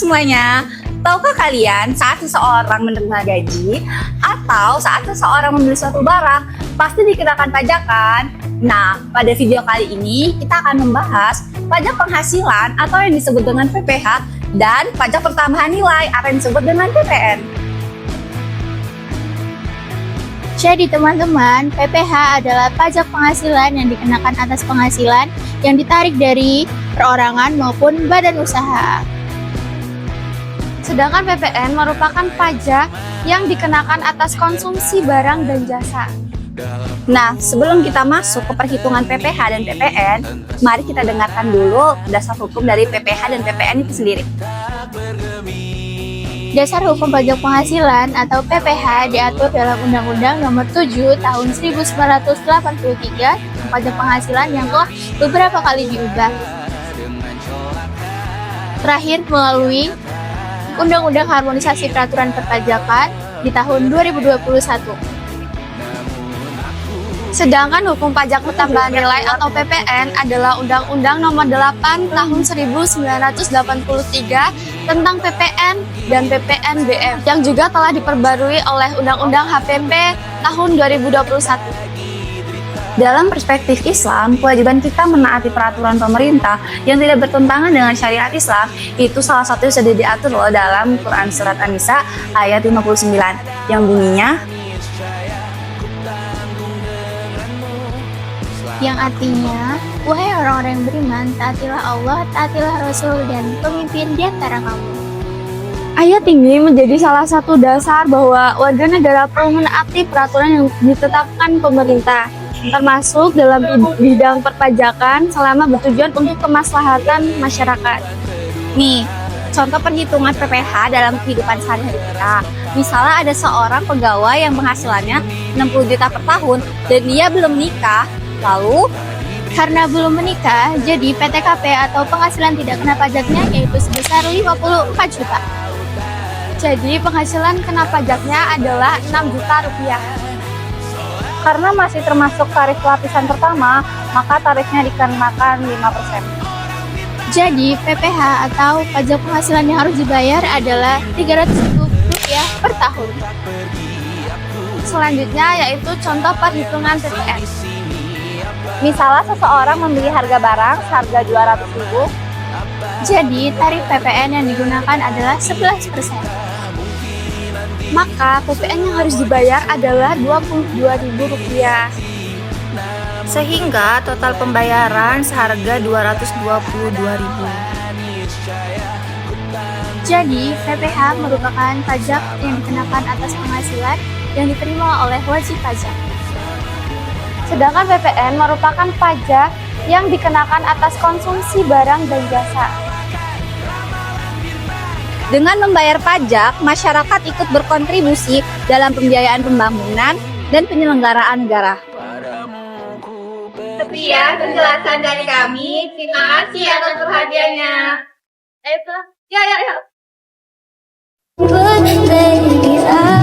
semuanya, tahukah kalian saat seseorang menerima gaji atau saat seseorang membeli suatu barang pasti dikenakan pajak kan? Nah, pada video kali ini kita akan membahas pajak penghasilan atau yang disebut dengan PPH dan pajak pertambahan nilai atau yang disebut dengan PPN. Jadi teman-teman, PPH adalah pajak penghasilan yang dikenakan atas penghasilan yang ditarik dari perorangan maupun badan usaha. Sedangkan PPN merupakan pajak yang dikenakan atas konsumsi barang dan jasa. Nah, sebelum kita masuk ke perhitungan PPH dan PPN, mari kita dengarkan dulu dasar hukum dari PPH dan PPN itu sendiri. Dasar hukum pajak penghasilan atau PPH diatur dalam Undang-Undang Nomor 7 Tahun 1983 tentang pajak penghasilan yang telah beberapa kali diubah. Terakhir melalui Undang-Undang Harmonisasi Peraturan Perpajakan di tahun 2021. Sedangkan hukum pajak pertambahan nilai atau PPN adalah Undang-Undang Nomor 8 Tahun 1983 tentang PPN dan PPNBM yang juga telah diperbarui oleh Undang-Undang HPP tahun 2021. Dalam perspektif Islam, kewajiban kita menaati peraturan pemerintah yang tidak bertentangan dengan syariat Islam itu salah satu yang sudah diatur loh dalam Quran Surat An-Nisa ayat 59 yang bunyinya Yang artinya, wahai orang-orang yang beriman, taatilah Allah, taatilah Rasul, dan pemimpin di antara kamu. Ayat ini menjadi salah satu dasar bahwa warga negara perlu menaati peraturan yang ditetapkan pemerintah, termasuk dalam bidang perpajakan selama bertujuan untuk kemaslahatan masyarakat. nih, contoh perhitungan PPH dalam kehidupan sehari-hari kita. Misalnya ada seorang pegawai yang penghasilannya 60 juta per tahun dan dia belum nikah. Lalu, Karena belum menikah, jadi PTKP atau penghasilan tidak kena pajaknya yaitu sebesar 54 juta. Jadi penghasilan kena pajaknya adalah 6 juta rupiah. karena masih termasuk tarif lapisan pertama, maka tarifnya dikenakan 5%. Jadi PPH atau pajak penghasilan yang harus dibayar adalah Rp300.000 per tahun. Selanjutnya yaitu contoh perhitungan PPN. Misalnya seseorang membeli harga barang seharga 200.000, Jadi tarif PPN yang digunakan adalah 11%. Maka PPN yang harus dibayar adalah Rp22.000. sehingga total pembayaran seharga 222.000. Jadi PPH merupakan pajak yang dikenakan atas penghasilan yang diterima oleh wajib pajak. Sedangkan PPN merupakan pajak yang dikenakan atas konsumsi barang dan jasa. Dengan membayar pajak, masyarakat ikut berkontribusi dalam pembiayaan pembangunan dan penyelenggaraan negara. Sekian penjelasan dari kami. Terima kasih atas perhatiannya. Ya. But baby, I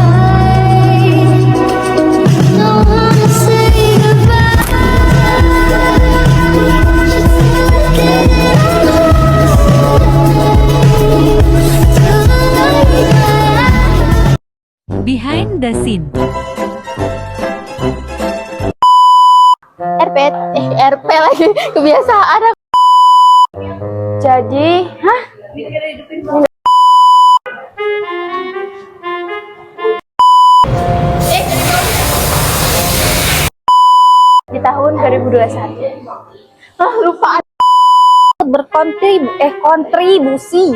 don't wanna say goodbye. Behind the scene. RP lagi kebiasaan. Jadi, Di tahun 2021. Lupa kontribusi